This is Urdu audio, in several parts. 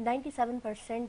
97%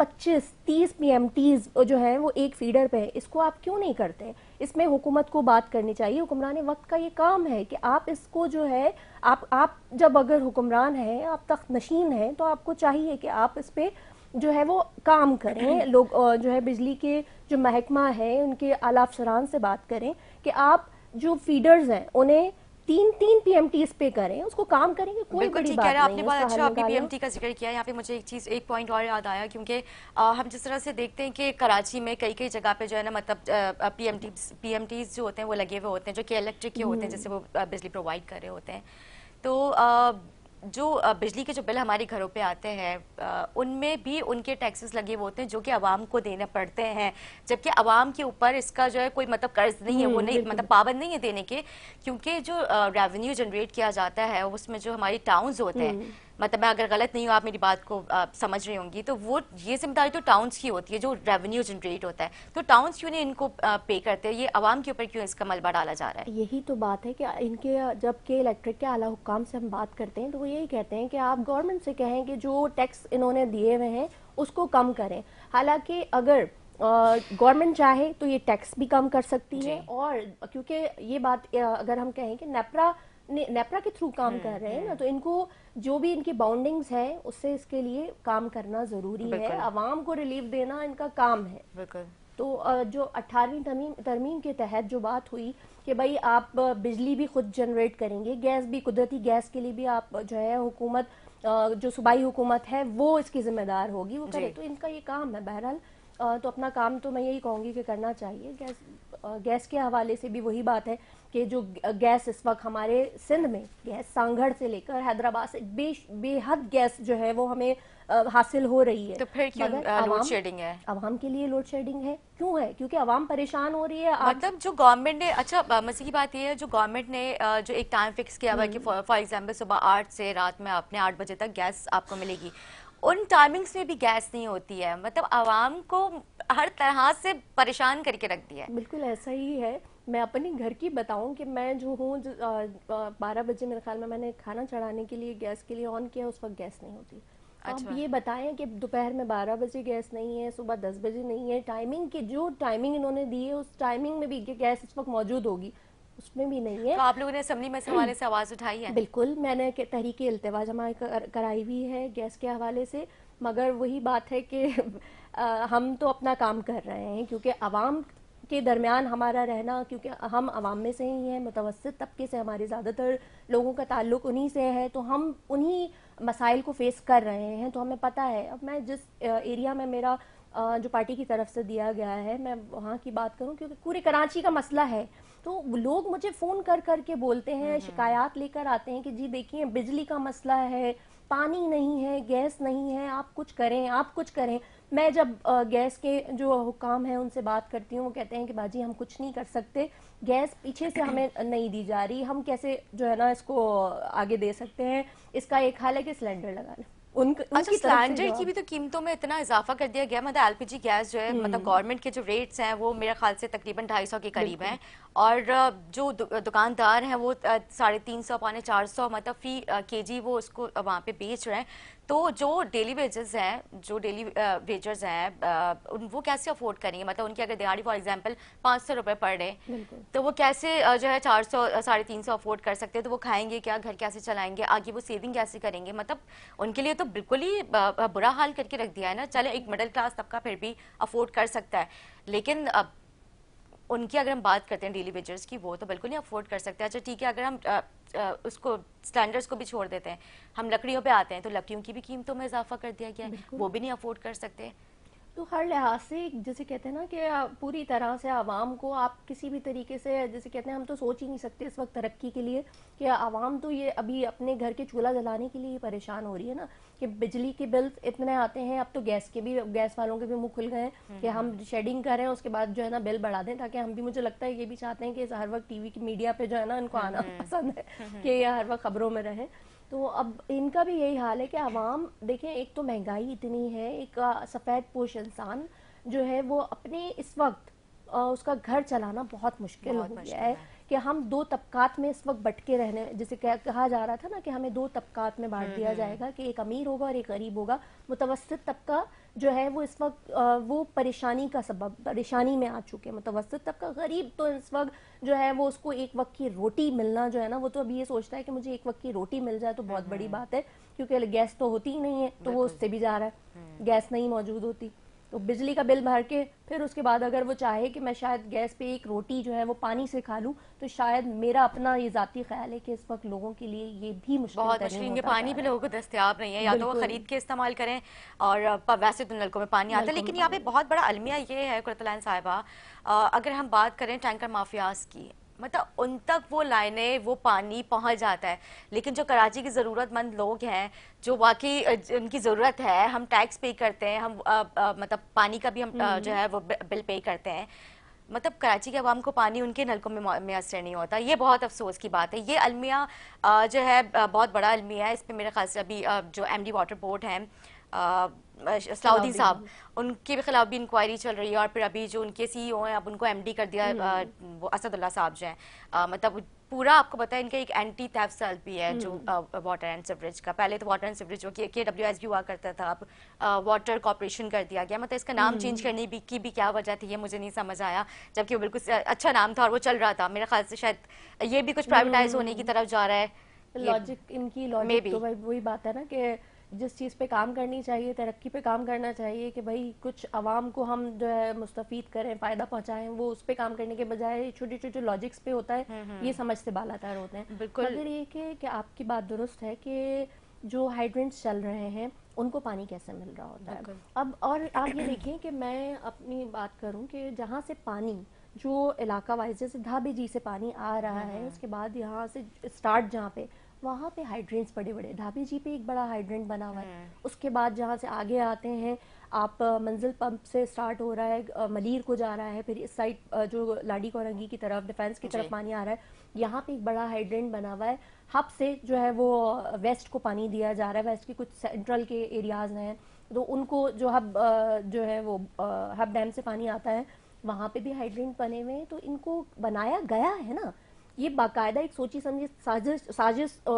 20-25-30 PMTs جو ہیں وہ ایک فیڈر پہ ہیں. اس کو آپ کیوں نہیں کرتے؟ اس میں حکومت کو بات کرنی چاہیے. حکمران وقت کا یہ کام ہے کہ آپ اس کو جو ہے آپ جب اگر حکمران ہیں, آپ تخت نشین ہیں, تو آپ کو چاہیے کہ آپ اس پہ جو ہے وہ کام کریں. لوگ جو ہے بجلی کے جو محکمہ ہے ان کے اعلیٰ افسران سے بات کریں کہ آپ جو فیڈرز ہیں انہیں 3 PMTs پہ کریں, اس کو کام کریں گے, کوئی بالکل بڑی ٹھیک کہہ بات رہے ہیں آپ نہیں نے. ہے. اس بہت کا اچھا حل آپ نے پی نکالیں. ایم ٹی کا ذکر کیا. یہاں پہ مجھے ایک پوائنٹ اور یاد آیا, کیونکہ ہم جس طرح سے دیکھتے ہیں کہ کراچی میں کئی جگہ پہ جو ہے نا مطلب پی ایم ٹیز جو ہوتے ہیں وہ لگے ہوئے ہوتے ہیں جو کہ الیکٹرک کے ہوتے ہیں, جس سے وہ بجلی پرووائڈ کر رہے ہوتے ہیں. تو جو بجلی کے جو بل ہمارے گھروں پہ آتے ہیں ان میں بھی ان کے ٹیکسز لگے ہوئے ہوتے ہیں جو کہ عوام کو دینے پڑتے ہیں, جبکہ عوام کے اوپر اس کا جو ہے کوئی مطلب قرض نہیں ہے, وہ نہیں بالکل مطلب پابند نہیں ہے دینے کے, کیونکہ جو ریونیو جنریٹ کیا جاتا ہے اس میں جو ہماری ٹاؤنز ہوتے ہیں, مطلب میں اگر غلط نہیں ہوں, آپ میری بات کو سمجھ رہی ہوں گی, تو وہ یہ ذمہ داری تو ٹاؤنز کی ہوتی ہے جو ریونیو جنریٹ ہوتا ہے. تو ٹاؤنز کیوں نہیں ان کو پے کرتے, یہ عوام کے اوپر کیوں اس کا ملبہ ڈالا جا رہا ہے؟ یہی تو بات ہے کہ ان کے جب کہ الیکٹرک کے اعلیٰ حکام سے ہم بات کرتے ہیں تو وہ یہی کہتے ہیں کہ آپ گورنمنٹ سے کہیں کہ جو ٹیکس انہوں نے دیے ہوئے ہیں اس کو کم کریں. حالانکہ اگر گورنمنٹ چاہے تو یہ ٹیکس بھی کم کر سکتی ہے, اور کیونکہ یہ بات اگر ہم کہیں کہ نیپرا کے تھرو کام کر رہے ہیں نا, تو ان کو جو بھی ان کی باؤنڈنگز ہیں اس سے اس کے لیے کام کرنا ضروری ہے. عوام کو ریلیف دینا ان کا کام ہے. بالکل. تو جو 18ویں ترمیم کے تحت جو بات ہوئی کہ بھائی آپ بجلی بھی خود جنریٹ کریں گے, گیس بھی, قدرتی گیس کے لیے بھی آپ جو ہے حکومت جو صوبائی حکومت ہے وہ اس کی ذمہ دار ہوگی, وہ کرے, تو ان کا یہ کام ہے. بہرحال تو اپنا کام تو میں یہی کہوں گی کہ کرنا چاہیے. گیس کے حوالے سے بھی وہی بات ہے کہ جو گیس اس وقت ہمارے سندھ میں گیس سانگھڑ سے لے کر حیدرآباد سے بے حد گیس جو ہے وہ ہمیں حاصل ہو رہی ہے. تو پھر کیوں لوڈ شیڈنگ ہے؟ عوام کے لیے لوڈ شیڈنگ ہے. کیوں ہے؟ کیونکہ عوام پریشان ہو رہی ہے. مطلب جو گورنمنٹ نے, اچھا مزید کی بات یہ ہے, جو گورنمنٹ نے جو ایک ٹائم فکس کیا ہوا ہے کہ فار ایگزامپل صبح 8 سے رات میں اپنے 8 بجے تک گیس آپ کو ملے گی, ان ٹائمنگز میں بھی گیس نہیں ہوتی ہے. مطلب عوام کو ہر طرح سے پریشان کر کے رکھ دیا ہے. بالکل ایسا ہی ہے. میں اپنے گھر کی بتاؤں کہ میں جو ہوں 12 بجے میرے خیال میں نے کھانا چڑھانے کے لیے گیس کے لیے آن کیا, اس وقت گیس نہیں ہوتی. آپ یہ بتائیں کہ دوپہر میں 12 بجے گیس نہیں ہے, صبح 10 بجے نہیں ہے. ٹائمنگ کی جو ٹائمنگ انہوں نے دی ہے اس ٹائمنگ میں بھی گیس اس وقت موجود ہوگی, اس میں بھی نہیں ہے. تو آپ لوگوں نے اسمبلی میں اس حوالے سے آواز اٹھائی ہے؟ بالکل, میں نے تحریک التوا جمع کرائی ہوئی ہے گیس کے حوالے سے, مگر وہی بات ہے کہ ہم تو اپنا کام کر رہے ہیں کیونکہ عوام کے درمیان ہمارا رہنا, کیونکہ ہم عوام میں سے ہی ہیں, متوسط طبقے سے ہمارے زیادہ تر لوگوں کا تعلق انہی سے ہے, تو ہم انہی مسائل کو فیس کر رہے ہیں, تو ہمیں پتہ ہے. اب میں جس ایریا میں میرا جو پارٹی کی طرف سے دیا گیا ہے, میں وہاں کی بات کروں کیونکہ پورے کراچی کا مسئلہ ہے, تو لوگ مجھے فون کر کے بولتے ہیں, شکایات لے کر آتے ہیں کہ جی دیکھیں بجلی کا مسئلہ ہے, پانی نہیں ہے, گیس نہیں ہے, آپ کچھ کریں, آپ کچھ کریں. میں جب گیس کے جو حکام ہیں ان سے بات کرتی ہوں, وہ کہتے ہیں کہ باجی ہم کچھ نہیں کر سکتے, گیس پیچھے سے ہمیں نہیں دی جا رہی, ہم کیسے جو ہے نا اس کو آگے دے سکتے ہیں. اس کا ایک حل ہے کہ سلنڈر لگا لیں. اچھا, سلینڈر کی بھی تو قیمتوں میں اتنا اضافہ کر دیا گیا. مطلب ایل پی جی گیس جو ہے, مطلب گورنمنٹ کے جو ریٹس ہیں وہ میرے خیال سے تقریباً 250 کے قریب ہیں, اور جو دکاندار ہیں وہ 350 400 مطلب فی کے جی وہ اس کو وہاں پہ بیچ رہے ہیں. تو جو ڈیلی ویجز ہیں وہ کیسے افورڈ کریں گے؟ مطلب ان کی اگر دیہڑی فار ایگزامپل 500 روپے پر ڈے, تو وہ کیسے جو ہے 400 350 افورڈ کر سکتے ہیں؟ تو وہ کھائیں گے کیا, گھر کیسے چلائیں گے, آگے وہ سیونگ کیسے کریں گے؟ مطلب ان کے لیے تو بالکل ہی برا حال کر کے رکھ دیا ہے نا. چلے ایک مڈل کلاس طبقہ پھر بھی افورڈ کر سکتا ہے, لیکن ان کی اگر ہم بات کرتے ہیں ڈیلی ویجرز کی, وہ تو بالکل نہیں افورڈ کر سکتے. اچھا ٹھیک ہے, اگر ہم اس کو سٹینڈرڈز کو بھی چھوڑ دیتے ہیں, ہم لکڑیوں پہ آتے ہیں, تو لکڑیوں کی بھی قیمتوں میں اضافہ کر دیا گیا ہے, وہ بھی نہیں افورڈ کر سکتے. تو ہر لحاظ سے جیسے کہتے ہیں نا کہ پوری طرح سے عوام کو آپ کسی بھی طریقے سے, جیسے کہتے ہیں ہم تو سوچ ہی نہیں سکتے اس وقت ترقی کے لیے, کہ عوام تو یہ ابھی اپنے گھر کے چولہا جلانے کے لیے پریشان ہو رہی ہے نا, کہ بجلی کے بل اتنے آتے ہیں. اب تو گیس والوں کے بھی منہ کھل گئے ہیں کہ ہم شیڈنگ کریں, اس کے بعد جو ہے نا بل بڑھا دیں, تاکہ ہم بھی, مجھے لگتا ہے یہ بھی چاہتے ہیں کہ ہر وقت ٹی وی کی میڈیا پہ جو ہے نا ان کو آنا پسند ہے کہ یہ ہر وقت خبروں میں رہیں. تو اب ان کا بھی یہی حال ہے کہ عوام دیکھیں, ایک تو مہنگائی اتنی ہے, ایک سفید پوش انسان جو ہے وہ اپنے اس وقت اس کا گھر چلانا بہت مشکل ہو گیا ہے, کہ ہم 2 طبقات میں اس وقت بٹ کے رہنے, جسے کہا جا رہا تھا نا کہ ہمیں 2 طبقات میں بانٹ دیا جائے گا, کہ ایک امیر ہوگا اور ایک غریب ہوگا. متوسط طبقہ جو ہے وہ اس وقت وہ پریشانی کا سبب پریشانی میں آ چکے ہیں. متوسط طبقہ غریب تو اس وقت جو ہے وہ اس کو ایک وقت کی روٹی ملنا جو ہے نا وہ تو ابھی یہ سوچتا ہے کہ مجھے ایک وقت کی روٹی مل جائے تو بہت بڑی بات ہے, کیونکہ گیس تو ہوتی ہی نہیں ہے تو وہ اس سے بھی جا رہا ہے, گیس نہیں موجود ہوتی تو بجلی کا بل بھر کے پھر اس کے بعد اگر وہ چاہے کہ میں شاید گیس پہ ایک روٹی جو ہے وہ پانی سے کھا لوں, تو شاید میرا اپنا یہ ذاتی خیال ہے کہ اس وقت لوگوں کے لیے یہ بھی مشکل بہت ترین مشکل, یہ ہوتا پانی جا بھی رہا لوگوں کو دستیاب نہیں ہے, یا تو وہ بالکل. خرید کے استعمال کریں, اور ویسے تو نلکوں میں پانی آتا ہے. نلکوں میں لیکن یہاں پہ پانی بہت بڑا المیہ یہ ہے قرۃ العین صاحبہ, اگر ہم بات کریں ٹینکر مافیاز کی, مطلب ان تک وہ لائنیں وہ پانی پہنچ جاتا ہے, لیکن جو کراچی کی ضرورت مند لوگ ہیں جو واقعی ان کی ضرورت ہے, ہم ٹیکس پے کرتے ہیں, ہم مطلب پانی کا بھی ہم جو ہے وہ بل پے کرتے ہیں, مطلب کراچی کے عوام کو پانی ان کے نلکوں میں میسر نہیں ہوتا. یہ بہت افسوس کی بات ہے. یہ المیہ جو ہے بہت بڑا المیہ ہے. اس پہ میرے خیال سے ابھی جو ایم ڈی واٹر بورڈ ہیں صلاح صاحب, ان کے بھی خلاف بھی انکوائری چل رہی ہے, اور پھر ابھی جو ان کے سی ای او ہیں اب ان کو ایم ڈی کر دیا وہ اسد اللہ صاحب جو ہیں, مطلب پورا آپ کو پتا ہے ان کا ایک اینٹی تھیفٹ سیل بھی ہے جو واٹر اینڈ سیوریج کا. پہلے تو واٹر اینڈ سیوریج جو کے ڈبلیو ایس بھی ہوا کرتا تھا, اب واٹر کارپوریشن کر دیا گیا. مطلب اس کا نام چینج کرنے کی بھی کیا وجہ تھی یہ مجھے نہیں سمجھ آیا, جبکہ وہ بالکل اچھا نام تھا اور وہ چل رہا تھا. میرے خیال سے شاید یہ بھی کچھ پرائیویٹائز ہونے کی طرف جا رہا ہے. لاجک ان کی لاجک تو بھائی وہی بات ہے نا کہ جس چیز پہ کام کرنی چاہیے, ترقی پہ کام کرنا چاہیے کہ بھائی کچھ عوام کو ہم جو ہے مستفید کریں, فائدہ پہنچائیں, وہ اس پہ کام کرنے کے بجائے چھوٹے چھوٹے لاجکس پہ ہوتا ہے, یہ سمجھ سے بالا تر ہوتے ہیں. مگر یہ کہ آپ کی بات درست ہے کہ جو ہائیڈرنٹس چل رہے ہیں ان کو پانی کیسے مل رہا ہوتا ہے. اب اور آپ یہ دیکھیں کہ میں اپنی بات کروں کہ جہاں سے پانی جو علاقہ وائز جیسے دھابے جی سے پانی آ رہا ہے, اس کے بعد یہاں سے اسٹارٹ جہاں پہ وہاں پہ ہائیڈرینٹس بڑے بڑے, دھابے جی پہ ایک بڑا ہائیڈرینٹ بنا ہوا ہے. اس کے بعد جہاں سے آگے آتے ہیں آپ منزل پمپ سے سٹارٹ ہو رہا ہے, ملیر کو جا رہا ہے, پھر اس سائڈ جو لاڈی کورنگی کی طرف ڈیفینس کی طرف پانی آ رہا ہے, یہاں پہ ایک بڑا ہائیڈرینٹ بنا ہوا ہے. ہب سے جو ہے وہ ویسٹ کو پانی دیا جا رہا ہے, ویسٹ کے کچھ سینٹرل کے ایریاز ہیں تو ان کو جو ہب جو ہے وہ ہب ڈیم سے پانی آتا ہے وہاں پہ بھی ہائیڈرینٹ بنے ہوئے ہیں. تو ان کو بنایا گیا ہے نا, یہ باقاعدہ ایک سوچی سمجھی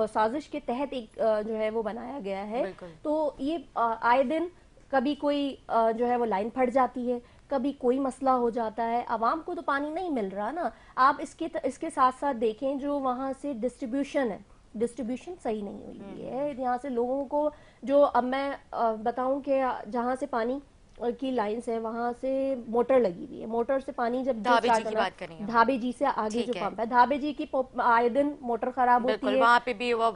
سازش کے تحت ایک جو ہے وہ بنایا گیا ہے. تو یہ آئے دن کبھی کوئی جو ہے وہ لائن پھٹ جاتی ہے, کبھی کوئی مسئلہ ہو جاتا ہے. عوام کو تو پانی نہیں مل رہا نا. آپ اس کے ساتھ ساتھ دیکھیں جو وہاں سے ڈسٹریبیوشن ہے, ڈسٹریبیوشن صحیح نہیں ہوئی ہے. یہاں سے لوگوں کو جو اب میں بتاؤں کہ جہاں سے پانی کی لائنس ہے وہاں سے موٹر لگی ہوئی ہے, موٹر سے پانی جب دھابے جی سے آگے جو پمپ ہے, دھابے جی کی آئے دن موٹر خراب ہوتی ہے, وہاں پہ بھی وہ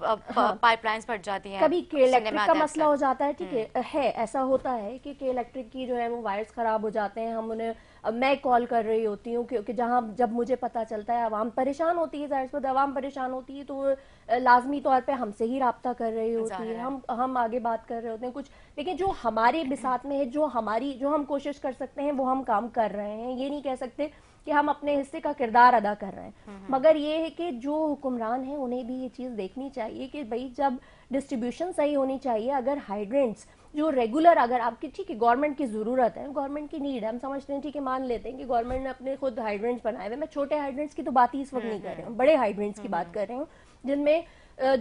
پائپ لائنس پھٹ جاتی ہیں, کبھی کہ الیکٹرک کا مسئلہ ہو جاتا ہے. ٹھیک ہے ایسا ہوتا ہے کہ الیکٹرک کی جو ہے وہ وائرز خراب ہو جاتے ہیں, ہم انہیں میں کال کر رہی ہوتی ہوں کیونکہ جہاں جب مجھے پتہ چلتا ہے عوام پریشان ہوتی ہے, ظاہر سے عوام پریشان ہوتی ہے تو لازمی طور پہ ہم سے ہی رابطہ کر رہی ہوتی ہے, ہم آگے بات کر رہے ہوتے ہیں کچھ. لیکن جو ہمارے بساط میں ہے, جو ہم کوشش کر سکتے ہیں وہ ہم کام کر رہے ہیں. یہ نہیں کہہ سکتے کہ ہم اپنے حصے کا کردار ادا کر رہے ہیں, مگر یہ ہے کہ جو حکمران ہیں انہیں بھی یہ چیز دیکھنی چاہیے کہ بھئی جب ڈسٹریبیوشن صحیح ہونی چاہیے, اگر ہائیڈرنٹس جو ریگولر اگر آپ کی ٹھیک ہے گورنمنٹ کی ضرورت ہے, گورنمنٹ کی نیڈ ہے, ہم سمجھتے ہیں ٹھیک ہے مان لیتے ہیں کہ گورنمنٹ نے اپنے خود ہائیڈرنٹس بنائے ہوئے. میں چھوٹے ہائیڈرنٹس کی تو بات ہی اس وقت نہیں کر رہی ہوں, بڑے ہائیڈرنٹس کی بات کر رہی ہوں جن میں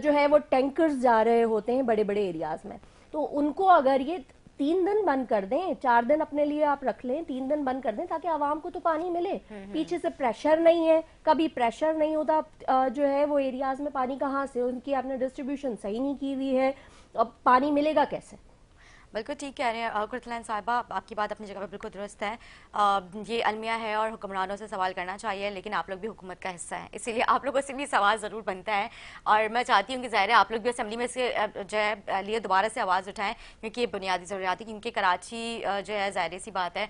جو ہے وہ ٹینکرز جا رہے ہوتے ہیں بڑے بڑے ایریاز میں. تو ان کو اگر یہ 3 دن بند کر دیں, 4 دن اپنے لیے آپ رکھ لیں, 3 دن بند کر دیں تاکہ عوام کو تو پانی ملے. پیچھے سے پریشر نہیں ہے, کبھی پریشر نہیں ہوتا جو ہے وہ ایریاز میں پانی کہاں سے, ان کی آپ نے ڈسٹریبیوشن صحیح نہیں کی ہوئی ہے, اب پانی ملے گا کیسے. بالکل ٹھیک کہہ رہے ہیں قرۃ العین صاحبہ, آپ کی بات اپنی جگہ پہ بالکل درست ہے. یہ المیہ ہے اور حکمرانوں سے سوال کرنا چاہیے, لیکن آپ لوگ بھی حکومت کا حصہ ہیں, اسی لیے آپ لوگوں سے بھی سوال ضرور بنتا ہے. اور میں چاہتی ہوں کہ ظاہر ہے آپ لوگ بھی اسمبلی میں سے جو ہے لیے دوبارہ سے آواز اٹھائیں, کیونکہ یہ بنیادی ضروریات ہے. کیونکہ کراچی جو ہے ظاہر سی بات ہے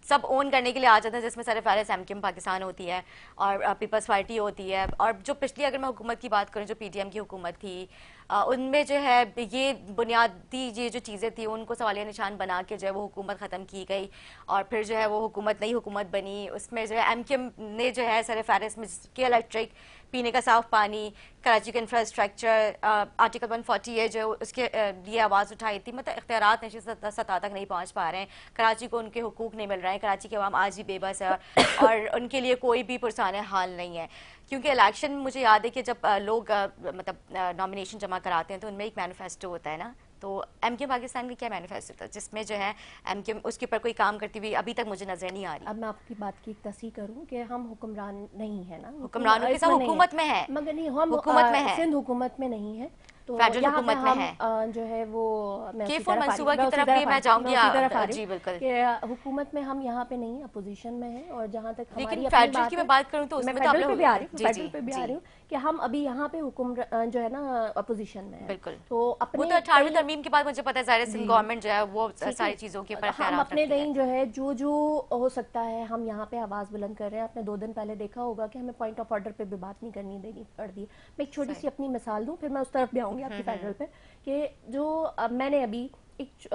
سب اون کرنے کے لیے آ جاتے ہیں, جس میں سر فہرست ایم کیو ایم پاکستان ہوتی ہے اور پیپلز پارٹی ہوتی ہے. اور جو پچھلی اگر میں حکومت کی بات کروں جو پی ٹی ایم کی حکومت تھی, ان میں جو ہے یہ بنیادی یہ جو چیزیں تھیں ان کو سوالیہ نشان بنا کے جو ہے وہ حکومت ختم کی گئی, اور پھر جو ہے وہ حکومت نئی حکومت بنی. اس میں جو ہے ایم کیو ایم نے جو ہے سر فہرست میں کے الیکٹرک, پینے کا صاف پانی, کراچی کا انفراسٹرکچر, آرٹیکل 140 ہے جو اس کے لیے آواز اٹھائی تھی. مطلب اختیارات نشست سطح تک نہیں پہنچ پا رہے ہیں, کراچی کو ان کے حقوق نہیں مل رہے ہیں, کراچی کے عوام آج بھی بے بس ہے اور ان کے لیے کوئی بھی پرسان حال نہیں ہے. کیونکہ الیکشن مجھے یاد ہے کہ جب لوگ مطلب نامینیشن جمع کراتے ہیں تو ان میں ایک مینیفیسٹو ہوتا ہے نا, تو ایم کیو پاکستان کا کیا مینیفیسٹو تھا جس میں جو ہے ایم کیو اس کے اوپر کوئی کام کرتی ہوئی ابھی تک مجھے نظر نہیں آ رہی؟ اب میں آپ کی بات کی تصحیح کروں کہ ہم حکمران نہیں ہیں نا، حکمرانوں کے ساتھ حکومت میں ہے، مگر نہیں، ہم حکومت میں ہے، سندھ حکومت میں نہیں ہے، تو فیڈرل یہاں پہ حکومت میں ہے ہم جو ہے وہ میں اسی کیفور طرف منصوبہ کی طرف بھی میں جاؤں گی، جی بالکل، کہ حکومت میں ہم یہاں پہ نہیں، اپوزیشن میں ہیں، اور جہاں تک لیکن ہماری اپنی فیڈرل کی میں بات کروں تو اس میں میں تو فیڈرل پہ بھی آ رہی ہوں، جی فیڈرل پہ بھی آ رہی ہوں کہ ہم ابھی یہاں پہ حکمران جو ہے نا اپوزیشن میں ہے، بالکل، تو وہ اپنے تو 18ویں ترمیم کے بعد مجھے پتا ہے ظاہر سندھ گورنمنٹ جو ہے وہ ساری چیزوں کے اوپر ہم اختیارات اپنے رکھتی ہے. دہیں جو ہے جو ہو سکتا ہے ہم یہاں پہ آواز بلند کر رہے ہیں. آپ نے 2 دن پہلے دیکھا ہوگا کہ ہمیں پوائنٹ آف آرڈر پہ بھی بات نہیں کرنی دینی پڑتی. میں ایک چھوٹی سی اپنی مثال دوں، پھر میں اس طرف بھی آؤں گی آپ کی فیڈرل پہ، کہ جو میں نے ابھی ایک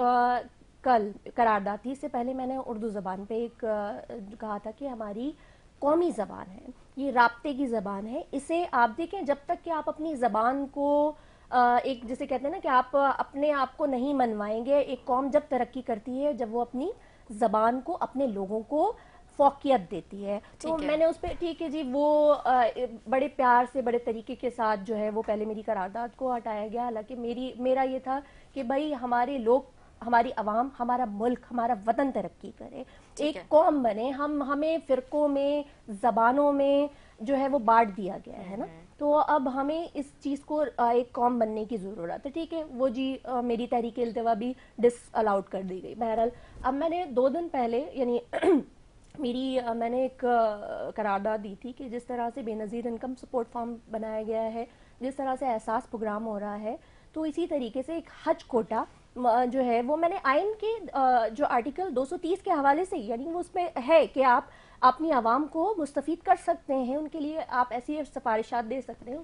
کل قرارداد تھی، اس سے پہلے میں نے اردو زبان پہ ایک کہا تھا کہ ہماری قومی زبان ہے، یہ رابطے کی زبان ہے. اسے آپ دیکھیں، جب تک کہ آپ اپنی زبان کو ایک جسے کہتے ہیں نا کہ آپ اپنے آپ کو نہیں منوائیں گے. ایک قوم جب ترقی کرتی ہے جب وہ اپنی زبان کو، اپنے لوگوں کو فوقیت دیتی ہے. تو میں نے اس پہ ٹھیک ہے جی، وہ بڑے پیار سے بڑے طریقے کے ساتھ جو ہے وہ پہلے میری قرارداد کو ہٹایا گیا. حالانکہ میرا یہ تھا کہ بھائی ہمارے لوگ، ہماری عوام، ہمارا ملک، ہمارا وطن ترقی کرے، ایک قوم بنے. ہمیں فرقوں میں، زبانوں میں جو ہے وہ بانٹ دیا گیا ہے نا، تو اب ہمیں اس چیز کو ایک قوم بننے کی ضرورت ہے. ٹھیک ہے، وہ جی میری تحریک التوا بھی ڈس الاؤڈ کر دی گئی. بہرحال اب میں نے 2 دن پہلے یعنی میں نے ایک قرارداد دی تھی کہ جس طرح سے بے نظیر انکم سپورٹ فارم بنایا گیا ہے، جس طرح سے احساس پروگرام ہو رہا ہے، تو اسی طریقے سے ایک حج کوٹا جو ہے وہ میں نے آئین کے جو آرٹیکل 230 کے حوالے سے، یعنی وہ اس میں ہے کہ آپ اپنی عوام کو مستفید کر سکتے ہیں، ان کے لیے آپ ایسی سفارشات دے سکتے ہیں.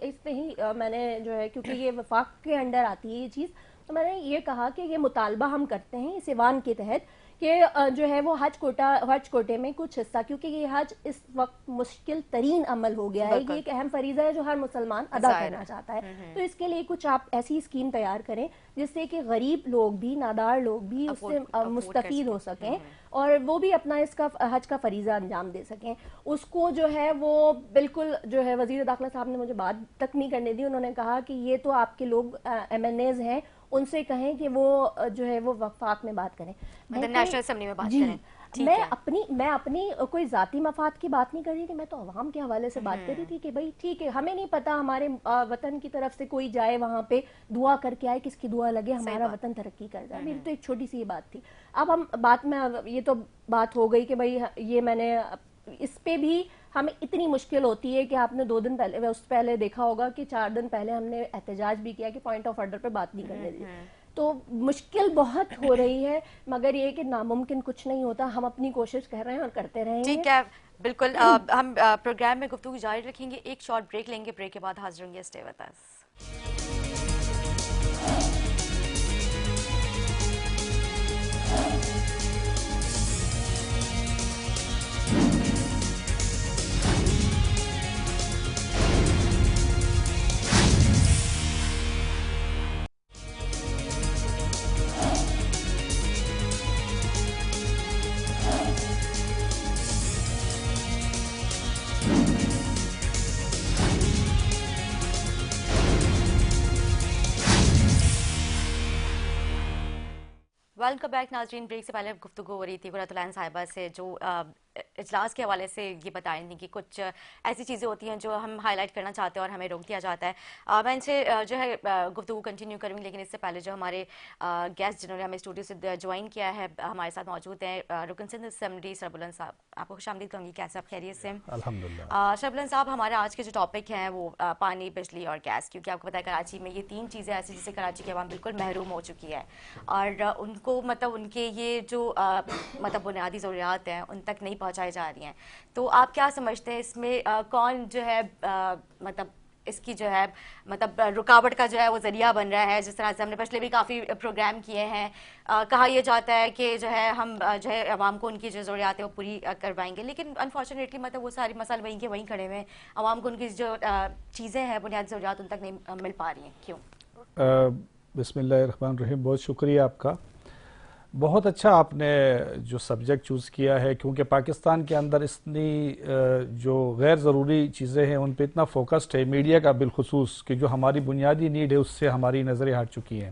اس پہ ہی میں نے جو ہے، کیونکہ یہ وفاق کے انڈر آتی ہے یہ چیز، تو میں نے یہ کہا کہ یہ مطالبہ ہم کرتے ہیں اس ایوان کے تحت کہ جو ہے وہ حج کوٹے میں کچھ حصہ، کیونکہ یہ حج اس وقت مشکل ترین عمل ہو گیا ہے، یہ ایک اہم فریضہ ہے جو ہر مسلمان ادا کرنا چاہتا ہے. تو اس کے لیے کچھ آپ ایسی اسکیم تیار کریں جس سے کہ غریب لوگ بھی، نادار لوگ بھی اس سے مستفید ہو سکیں اور وہ بھی اپنا اس کا حج کا فریضہ انجام دے سکیں. اس کو جو ہے وہ بالکل جو ہے وزیر داخلہ صاحب نے مجھے بات تک نہیں کرنے دی. انہوں نے کہا کہ یہ تو آپ کے لوگ MNAs ہیں، ان سے کہیں کہ وہ جو ہے وہ وفاق میں بات کریں، نیشنل اسمبلی میں بات کریں. میں اپنی کوئی ذاتی مفاد کی بات نہیں کر رہی تھی، میں تو عوام کے حوالے سے بات کر رہی تھی کہ بھائی ٹھیک ہے، ہمیں نہیں پتا ہمارے وطن کی طرف سے کوئی جائے وہاں پہ دعا کر کے آئے، کس کی دعا لگے ہمارا وطن ترقی کر جائے. میری تو ایک چھوٹی سی یہ بات تھی. اب ہم بات میں، یہ تو بات ہو گئی کہ بھائی یہ میں نے اس پہ بھی ہمیں اتنی مشکل ہوتی ہے کہ آپ نے 2 دن پہلے اس پہلے دیکھا ہوگا کہ 4 دن پہلے ہم نے احتجاج بھی کیا کہ پوائنٹ آف آرڈر پہ بات نہیں کرنے دی. تو مشکل بہت ہو رہی ہے، مگر یہ کہ ناممکن کچھ نہیں ہوتا. ہم اپنی کوشش کر رہے ہیں اور کرتے رہیں گے. ٹھیک ہے، بالکل. ہم پروگرام میں گفتگو جاری رکھیں گے، ایک شارٹ بریک لیں گے، بریک کے بعد حاضر ہوں گے. Stay with us. Welcome back ناظرین. بریک سے پہلے گفتگو ہو رہی تھی قرۃ العین صاحبہ سے، جو اجلاس کے حوالے سے یہ بتا رہی تھیں کہ کچھ ایسی چیزیں ہوتی ہیں جو ہم ہائی لائٹ کرنا چاہتے ہیں اور ہمیں روک دیا جاتا ہے. میں ان سے جو ہے گفتگو کنٹینیو کروں گی، لیکن اس سے پہلے جو ہمارے گیسٹ جنہوں نے ہمیں اسٹوڈیو سے جوائن کیا ہے ہمارے ساتھ موجود ہیں رکن سندھ اسمبلی سرب بلند صاحب. آپ کو خوش آمدید کہوں گی. کیسے آپ؟ خیریت سے؟ الحمدللہ. سرب بلند صاحب، ہمارا آج کے جو ٹاپک ہیں وہ پانی، بجلی اور گیس، کیونکہ آپ کو پتا ہے کراچی میں یہ 3 چیزیں ایسی جس سے کراچی کی عوام بالکل محروم ہو چکی ہے اور ان کو مطلب ان کے یہ جو مطلب بنیادی ضروریات ہیں ان تک نہیں پہنچائی جا رہی ہیں. تو آپ کیا سمجھتے ہیں اس میں کون جو ہے مطلب اس کی جو ہے مطلب رکاوٹ کا جو ہے وہ ذریعہ بن رہا ہے؟ جس طرح سے ہم نے پچھلے بھی کافی پروگرام کیے ہیں، کہا یہ جاتا ہے کہ جو ہے ہم جو ہے عوام کو ان کی جو ضروریات ہیں وہ پوری کروائیں گے، لیکن انفارچونیٹلی مطلب وہ ساری مسائل وہیں کے وہیں کھڑے ہوئے ہیں. عوام کو ان کی جو چیزیں ہیں بنیادی ضروریات ان تک نہیں مل پا رہی ہیں. کیوں؟ بسم اللہ الرحمن الرحیم. بہت شکریہ آپ کا. بہت اچھا آپ نے جو سبجیکٹ چوز کیا ہے، کیونکہ پاکستان کے اندر اتنی جو غیر ضروری چیزیں ہیں ان پہ اتنا فوکسڈ ہے میڈیا کا بالخصوص، کہ جو ہماری بنیادی نیڈ ہے اس سے ہماری نظریں ہٹ چکی ہیں.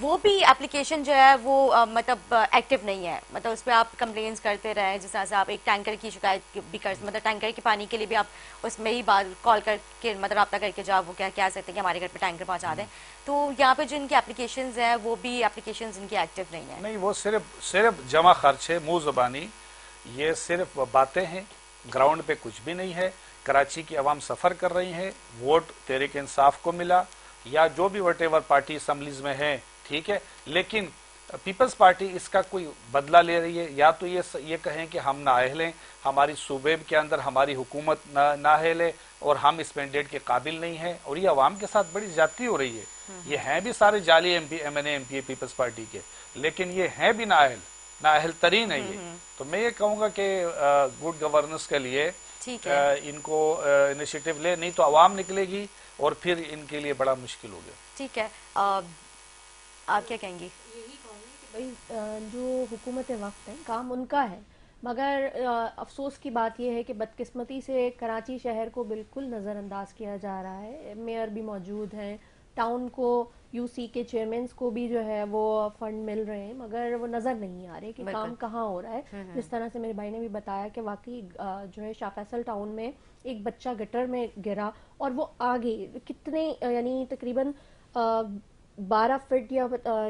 وہ بھی اپلیکیشن جو ہے وہ مطلب ایکٹیو نہیں ہے، مطلب اس پہ آپ کمپلینس کرتے رہیں، جس طرح سے آپ ایک ٹینکر کی شکایت بھی کر، مطلب ٹینکر کے پانی کے لیے بھی آپ اس میں ہی بات کال کر کے مطلب رابطہ کر کے جو آپ وہ کہہ سکتے ہیں کہ ہمارے گھر پہ ٹینکر پہنچا دیں. تو یہاں پہ جو ان کی اپلیکیشنز ہیں وہ بھی اپلیکیشنز ان کی ایکٹیو نہیں ہیں. نہیں، وہ صرف جمع خرچ ہے، منہ زبانی، یہ صرف باتیں ہیں، گراؤنڈ پہ کچھ بھی نہیں ہے. کراچی کی عوام سفر کر رہی ہے، ووٹ تحریک انصاف کو ملا یا جو بھی وٹ ایور پارٹی اسمبلیز میں ہیں، ٹھیک ہے، لیکن پیپلز پارٹی اس کا کوئی بدلہ لے رہی ہے. یا تو یہ کہیں کہ ہم نااہل ہیں، ہماری صوبے کے اندر ہماری حکومت نااہل ہے اور ہم اس مینڈیٹ کے قابل نہیں ہیں، اور یہ عوام کے ساتھ بڑی زیادتی ہو رہی ہے. یہ ہیں بھی سارے جعلی ایم این اے پیپلز پارٹی کے، لیکن یہ ہیں بھی نااہل ترین ہے یہ. تو میں یہ کہوں گا کہ گڈ گورننس کے لیے ان کو انیشیٹو لے، نہیں تو عوام نکلے گی اور پھر ان کے لیے بڑا مشکل ہو گیا. ٹھیک ہے، آپ کیا کہیں گی؟ یہی کہوں گی کہ بھائی جو حکومت وقت ہے کام ان کا ہے، مگر افسوس کی بات یہ ہے کہ بدقسمتی سے کراچی شہر کو بالکل نظر انداز کیا جا رہا ہے. میئر بھی موجود ہیں، ٹاؤن کو یو سی کے چیئرمینس کو بھی جو ہے وہ فنڈ مل رہے ہیں، مگر وہ نظر نہیں آ رہے کہ کام کہاں ہو رہا ہے. جس طرح سے میرے بھائی نے بھی بتایا کہ واقعی جو ہے شاہ فیصل ٹاؤن میں ایک بچہ گٹر میں گرا اور وہ آگے کتنے یعنی تقریباً 12 فٹ یا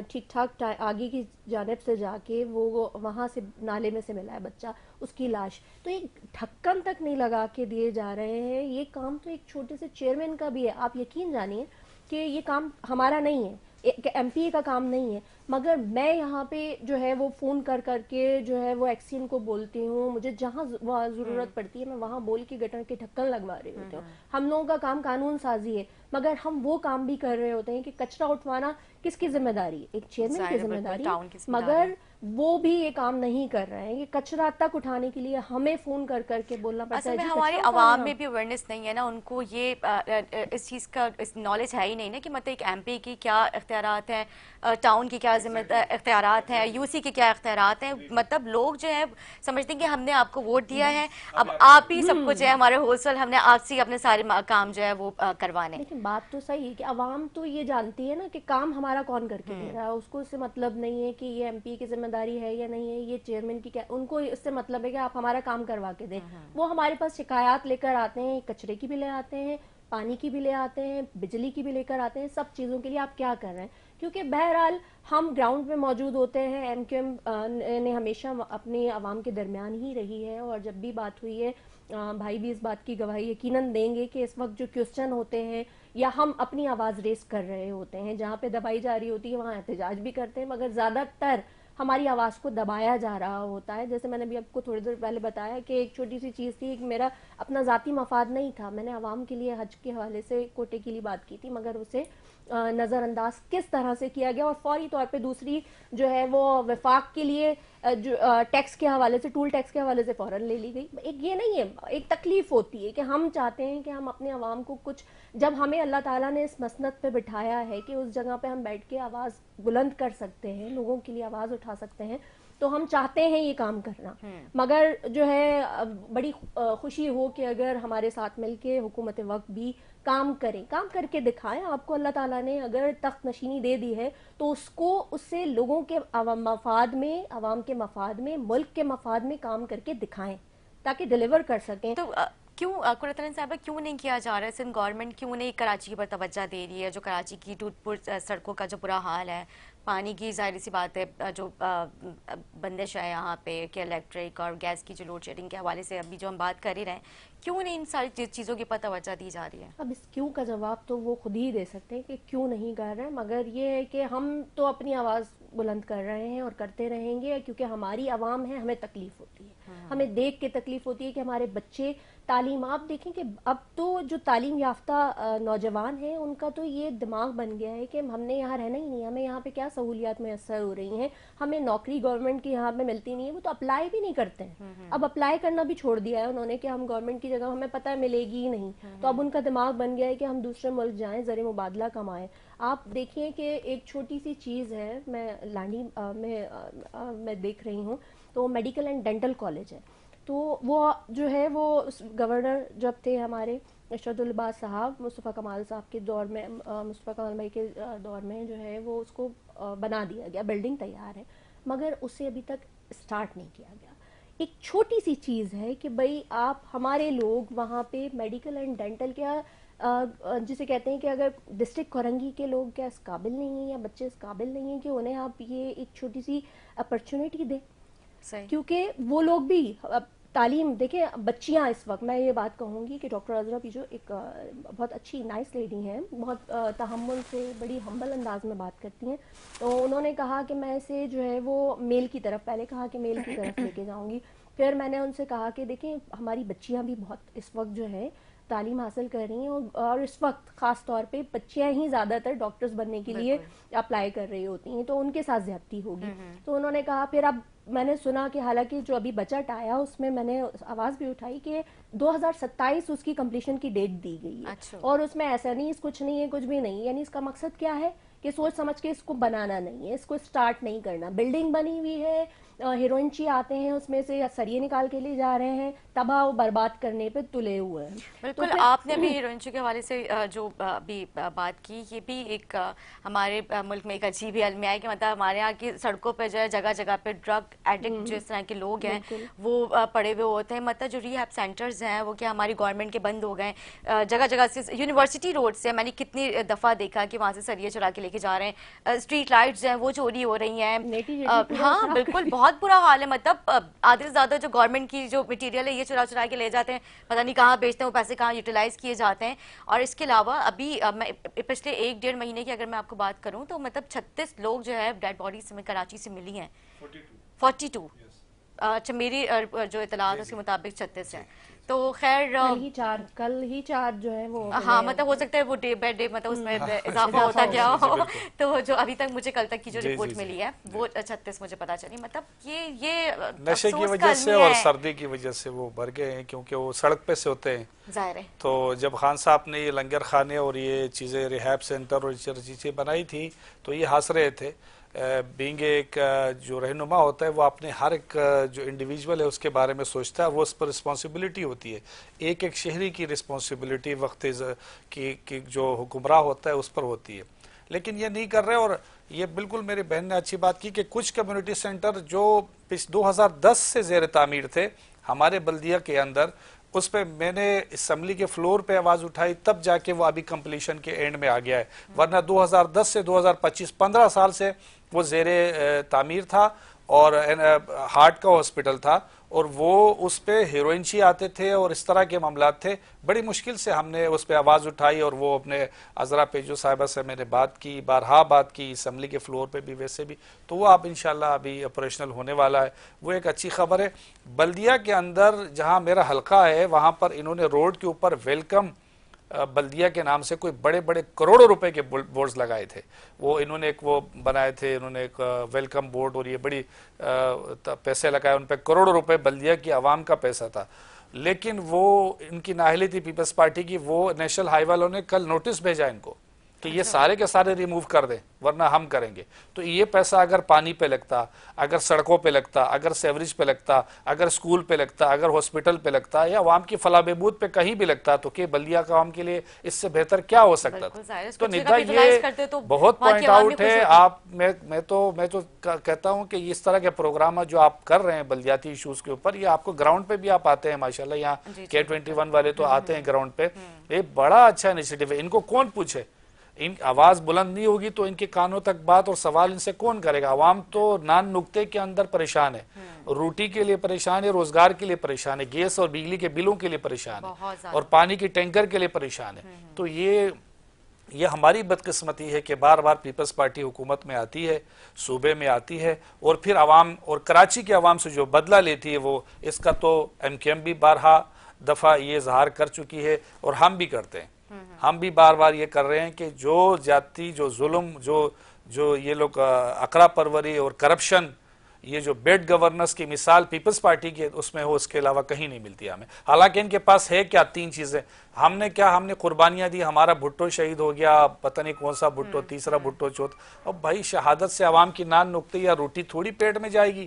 ٹھیک ٹھاک آگے کی جانب سے جا کے وہ وہاں سے نالے میں سے ملا ہے بچہ، اس کی لاش. تو ایک ڈھکن تک نہیں لگا کے دیے جا رہے ہیں. یہ کام تو ایک چھوٹے سے چیئرمین کا بھی ہے. آپ یقین جانیے کہ یہ کام ہمارا نہیں ہے، ایم پی اے کا کام نہیں ہے، مگر میں یہاں پہ جو ہے وہ فون کر کے جو ہے وہ ایکسین کو بولتی ہوں. مجھے جہاں ضرورت پڑتی ہے میں وہاں بول کے گٹر کے ڈھکن لگوا رہی ہوتی ہوں. ہم لوگوں کا کام قانون سازی ہے، مگر ہم وہ کام بھی کر رہے ہوتے ہیں کہ کچرا اٹھوانا کس کی ذمہ داری ہے؟ ایک چیئرمین کی ذمہ داری ہے، مگر وہ بھی یہ کام نہیں کر رہے ہیں. یہ کچرا تک اٹھانے کے لیے ہمیں فون کر کے بولنا پڑتا ہے. اصل میں ہماری عوام میں بھی اویئرنیس نہیں ہے نا، ان کو یہ اس چیز کا نالج ہے ہی نہیں نا کہ مطلب ایک ایم پی کی کیا اختیارات ہیں، ٹاؤن کی کیا ذمہ اختیارات ہیں، یو سی کے کیا اختیارات ہیں. مطلب لوگ جو ہے سمجھتے ہیں کہ ہم نے آپ کو ووٹ دیا ہے، اب آپ ہی سب کچھ ہے، ہمارے ہولسل ہم نے آپ سے اپنے سارے کام جو ہے وہ کروانے. لیکن بات تو صحیح ہے کہ عوام تو یہ جانتی ہے نا کہ کام ہمارا کون کر کے دے رہا ہے. اس کو اس سے مطلب نہیں ہے کہ یہ ایم پی کی ذمہ داری ہے یا نہیں ہے، یہ چیئرمین کی کیا، ان کو اس سے مطلب ہے کہ آپ ہمارا کام کروا کے دیں. وہ ہمارے پاس شکایات لے کر آتے ہیں، کچرے کی بھی لے آتے ہیں، پانی کی بھی لے آتے ہیں، بجلی کی بھی لے کر آتے ہیں، سب چیزوں کے لیے آپ کیا کر رہے ہیں. کیونکہ بہرحال ہم گراؤنڈ میں موجود ہوتے ہیں. ایم کیو ایم نے ہمیشہ اپنی عوام کے درمیان ہی رہی ہے، اور جب بھی بات ہوئی ہے بھائی بھی اس بات کی گواہی یقیناً دیں گے کہ اس وقت جو کوسچن ہوتے ہیں یا ہم اپنی آواز ریس کر رہے ہوتے ہیں، جہاں پہ دبائی جا رہی ہوتی ہے وہاں احتجاج بھی کرتے ہیں، مگر زیادہ تر ہماری آواز کو دبایا جا رہا ہوتا ہے. جیسے میں نے بھی آپ کو تھوڑی دیر پہلے بتایا کہ ایک چھوٹی سی چیز تھی، ایک میرا اپنا ذاتی مفاد نہیں تھا، میں نے عوام کے لیے حج کے حوالے سے کوٹے کے لیے بات کی تھی، مگر اسے نظر انداز کس طرح سے کیا گیا. اور فوری طور پہ دوسری جو ہے وہ وفاق کے لیے ٹیکس کے حوالے سے، ٹول ٹیکس کے حوالے سے فوراً لے لی گئی. ایک یہ نہیں ہے، ایک تکلیف ہوتی ہے کہ ہم چاہتے ہیں کہ ہم اپنے عوام کو کچھ، جب ہمیں اللہ تعالیٰ نے اس مسند پہ بٹھایا ہے کہ اس جگہ پہ ہم بیٹھ کے آواز بلند کر سکتے ہیں، لوگوں کے لیے آواز اٹھا سکتے ہیں، تو ہم چاہتے ہیں یہ کام کرنا. مگر جو ہے بڑی خوشی ہو کہ اگر ہمارے ساتھ مل کے حکومت وقت بھی کام کریں، کام کر کے دکھائیں. آپ کو اللہ تعالیٰ نے اگر تخت نشینی دے دی ہے تو اس کو، اس سے لوگوں کے مفاد میں، عوام کے مفاد میں، ملک کے مفاد میں کام کر کے دکھائیں تاکہ ڈیلیور کر سکیں. تو کیوں قرۃ صاحبہ کیوں نہیں کیا جا رہا ہے؟ سندھ گورنمنٹ کیوں نہیں کراچی پر توجہ دے رہی ہے؟ جو کراچی کی ٹوٹ پھوٹ سڑکوں کا جو برا حال ہے، پانی کی ظاہر سی بات ہے جو بندش ہے یہاں پہ کہ الیکٹرک اور گیس کی جو لوڈ شیڈنگ کے حوالے سے ابھی جو ہم بات کر ہی رہے ہیں، کیوں نہیں ان ساری چیزوں کی پر توجہ دی جا رہی ہے؟ اب اس کیوں کا جواب تو وہ خود ہی دے سکتے ہیں کہ کیوں نہیں کر رہے ہیں، مگر یہ ہے کہ ہم تو اپنی آواز بلند کر رہے ہیں اور کرتے رہیں گے، کیونکہ ہماری عوام ہے، ہمیں تکلیف ہوتی ہے، ہمیں دیکھ کے تکلیف ہوتی ہے کہ ہمارے بچے تعلیم، آپ دیکھیں کہ اب تو جو تعلیم یافتہ نوجوان ہیں ان کا تو یہ دماغ بن گیا ہے کہ ہم نے یہاں رہنا ہی نہیں، ہمیں یہاں پہ کیا سہولیات میسر ہو رہی ہیں، ہمیں نوکری گورنمنٹ کی یہاں پہ ملتی نہیں ہے، وہ تو اپلائی بھی نہیں کرتے ہیں. اب اپلائی کرنا بھی چھوڑ دیا ہے انہوں نے کہ ہم گورنمنٹ کی جگہ ہمیں پتہ ہے ملے گی ہی نہیں. تو اب ان کا دماغ بن گیا ہے کہ ہم دوسرے ملک جائیں، زر مبادلہ کمائیں. آپ دیکھیں کہ ایک چھوٹی سی چیز ہے، میں لانڈی میں دیکھ رہی ہوں تو میڈیکل اینڈ ڈینٹل کالج ہے. تو وہ جو ہے وہ گورنر جب تھے ہمارے ارشد الباز صاحب، مصطفیٰ کمال صاحب کے دور میں، مصطفیٰ کمال بھائی کے دور میں جو ہے وہ اس کو بنا دیا گیا، بلڈنگ تیار ہے، مگر اسے ابھی تک اسٹارٹ نہیں کیا گیا. ایک چھوٹی سی چیز ہے کہ بھئی آپ ہمارے لوگ وہاں پہ میڈیکل اینڈ ڈینٹل کیا جسے کہتے ہیں کہ اگر ڈسٹرکٹ کورنگی کے لوگ کیا اس قابل نہیں ہیں یا بچے اس قابل نہیں ہیں کہ انہیں آپ یہ ایک چھوٹی سی اپرچونیٹی دیں. صحیح. کیونکہ وہ لوگ بھی تعلیم دیکھیں. بچیاں اس وقت میں یہ بات کہوں گی کہ ڈاکٹر عذرا بھی جو ایک بہت اچھی نائس لیڈی ہیں، بہت تحمل سے بڑی ہمبل انداز میں بات کرتی ہیں، تو انہوں نے کہا کہ میں اسے جو ہے وہ میل کی طرف، پہلے کہا کہ میل کی طرف لے کے جاؤں گی. پھر میں نے ان سے کہا کہ دیکھیں ہماری بچیاں بھی بہت اس وقت جو ہے تعلیم حاصل کر رہی ہیں، اور اس وقت خاص طور پہ بچیاں ہی زیادہ تر ڈاکٹرز بننے کے لیے اپلائی کر رہی ہوتی ہیں، تو ان کے ساتھ زیادتی ہوگی. تو انہوں نے کہا، پھر اب میں نے سنا کہ حالانکہ جو ابھی بجٹ آیا اس میں نے آواز بھی اٹھائی کہ 2027 اس کی کمپلیشن کی ڈیٹ دی گئی ہے. اور اس میں ایسا نہیں، کچھ نہیں ہے، کچھ بھی نہیں. یعنی اس کا مقصد کیا ہے کہ سوچ سمجھ کے اس کو بنانا نہیں ہے، اس کو اسٹارٹ نہیں کرنا. بلڈنگ بنی ہوئی ہے، ہیروئنچی آتے ہیں اس میں سے سریے نکال کے لے جا رہے ہیں، تباہ و برباد کرنے پہ تلے ہوئے ہیں. بالکل. آپ نے ابھی ہیروئنچی کے حوالے سے جو ابھی بات کی، یہ بھی ایک ہمارے ملک میں ایک عجیب ہی المیہ ہے کہ مطلب ہمارے یہاں کی سڑکوں پہ جو ہے جگہ جگہ پہ ڈرگ ایڈکٹ جو اس طرح کے لوگ ہیں وہ پڑے ہوئے ہوتے ہیں. مطلب جو ری ہیب سینٹرز ہیں وہ کیا ہماری گورنمنٹ کے بند ہو گئے ہیں. جگہ جگہ سے یونیورسٹی روڈ سے میں نے کتنی دفعہ دیکھا کہ وہاں سے سریے چرا کے لے کے جا رہے ہیں. اسٹریٹ لائٹس ہیں وہ چوری ہو رہی ہیں. ہاں بالکل بہت برا حال ہے. مطلب آدھے سے زیادہ جو گورنمنٹ کی جو مٹیریل ہے یہ چرا چرا کے لے جاتے ہیں، پتہ نہیں کہاں بیچتے ہیں، وہ پیسے کہاں یوٹیلائز کیے جاتے ہیں. اور اس کے علاوہ ابھی پچھلے 1-1.5 مہینے کی اگر میں آپ کو بات کروں تو مطلب 36 لوگ جو ہے ڈیڈ باڈیز میں کراچی سے ملی ہیں. 42. اچھا میری جو اطلاعات اس کے مطابق 36 ہیں. تو خیر کل ہی چار جو ہے وہ، ہاں مطلب ہو سکتا ہے وہ ڈے بائی ڈے مطلب اس میں اضافہ ہوتا گیا ہو. تو جو ابھی تک مجھے کل تک کی جو رپورٹ ملی ہے وہ 36 مجھے پتا چلی. مطلب یہ نشے کی وجہ سے اور سردی کی وجہ سے وہ بھر گئے ہیں، کیونکہ وہ سڑک پہ سے ہوتے ہیں ظاہر ہے. تو جب خان صاحب نے یہ لنگر خانے اور یہ چیزیں ریہیب سینٹر اور چیزیں بنائی تھی تو یہ ہنس رہے تھے. بینگ ایک جو رہنما ہوتا ہے وہ اپنے ہر ایک جو انڈیویجول ہے اس کے بارے میں سوچتا ہے، وہ اس پر رسپانسبلٹی ہوتی ہے. ایک ایک شہری کی رسپانسبلٹی وقت کی جو حکمراں ہوتا ہے اس پر ہوتی ہے، لیکن یہ نہیں کر رہے. اور یہ بالکل میری بہن نے اچھی بات کی کہ کچھ کمیونٹی سینٹر جو 2010 سے زیر تعمیر تھے ہمارے بلدیہ کے اندر، اس پہ میں نے اسمبلی کے فلور پہ آواز اٹھائی، تب جا کے وہ ابھی کمپلیشن کے اینڈ میں آ گیا ہے. ورنہ 2010 سے 2025 15 سال سے وہ زیر تعمیر تھا اور ہارٹ کا ہاسپٹل تھا، اور وہ اس پہ ہیروئنچی آتے تھے اور اس طرح کے معاملات تھے. بڑی مشکل سے ہم نے اس پہ آواز اٹھائی اور وہ اپنے عذرا پیجو صاحبہ سے میں نے بات کی، بارہا بات کی اسمبلی کے فلور پہ بھی ویسے بھی. تو وہ اب انشاءاللہ ابھی آپریشنل ہونے والا ہے. وہ ایک اچھی خبر ہے. بلدیہ کے اندر جہاں میرا حلقہ ہے وہاں پر انہوں نے روڈ کے اوپر ویلکم بلدیہ کے نام سے کوئی بڑے بڑے کروڑوں روپے کے بورڈز لگائے تھے. وہ انہوں نے ایک وہ بنائے تھے، انہوں نے ایک ویلکم بورڈ، اور یہ بڑی پیسے لگائے ان پہ، کروڑوں روپے بلدیہ کی عوام کا پیسہ تھا. لیکن وہ ان کی نااہلی تھی پیپلز پارٹی کی. وہ نیشنل ہائی وے والوں نے کل نوٹس بھیجا ان کو کہ یہ سارے کے سارے ریموو کر دیں ورنہ ہم کریں گے. تو یہ پیسہ اگر پانی پہ لگتا، اگر سڑکوں پہ لگتا، اگر سیوریج پہ لگتا، اگر اسکول پہ لگتا، اگر ہاسپٹل پہ لگتا، یا عوام کی فلاح بہبود پہ کہیں بھی لگتا، تو کہ بلدیہ کا عوام کے لیے اس سے بہتر کیا ہو سکتا تھا. تو ندا یہ بہت پوائنٹ آؤٹ ہے. آپ میں تو کہتا ہوں کہ اس طرح کے پروگرام جو آپ کر رہے ہیں بلدیاتی ایشوز کے اوپر، یہ آپ کو گراؤنڈ پہ بھی آپ آتے ہیں ماشاءاللہ. یہاں K21 والے تو آتے ہیں گراؤنڈ پہ. یہ بڑا اچھا انیشیٹو ہے. ان کو کون پوچھے؟ ان آواز بلند نہیں ہوگی تو ان کے کانوں تک بات اور سوال ان سے کون کرے گا؟ عوام تو نان نقطے کے اندر پریشان ہے، روٹی کے لیے پریشان ہے، روزگار کے لیے پریشان ہے، گیس اور بجلی کے بلوں کے لیے پریشان ہے، اور پانی کی ٹینکر کے لیے پریشان ہے. تو یہ ہماری بدقسمتی ہے کہ بار بار پیپلز پارٹی حکومت میں آتی ہے، صوبے میں آتی ہے، اور پھر عوام اور کراچی کے عوام سے جو بدلہ لیتی ہے وہ اس کا تو MKM بھی بارہا دفعہ یہ اظہار کر چکی ہے، اور ہم بھی کرتے ہیں. ہم بھی بار بار یہ کر رہے ہیں کہ جو زیادتی، جو ظلم، جو یہ لوگ اقرا پروری اور کرپشن، یہ جو بیڈ گورننس کی مثال پیپلز پارٹی کی اس میں ہو، اس کے علاوہ کہیں نہیں ملتی ہمیں. حالانکہ ان کے پاس ہے کیا؟ 3 چیزیں. ہم نے قربانیاں دی. ہمارا بھٹو شہید ہو گیا، پتہ نہیں کون سا بھٹو، تیسرا بھٹو، چوتھا. اب بھائی شہادت سے عوام کی نان نقطے یا روٹی تھوڑی پیٹ میں جائے گی.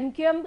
MQM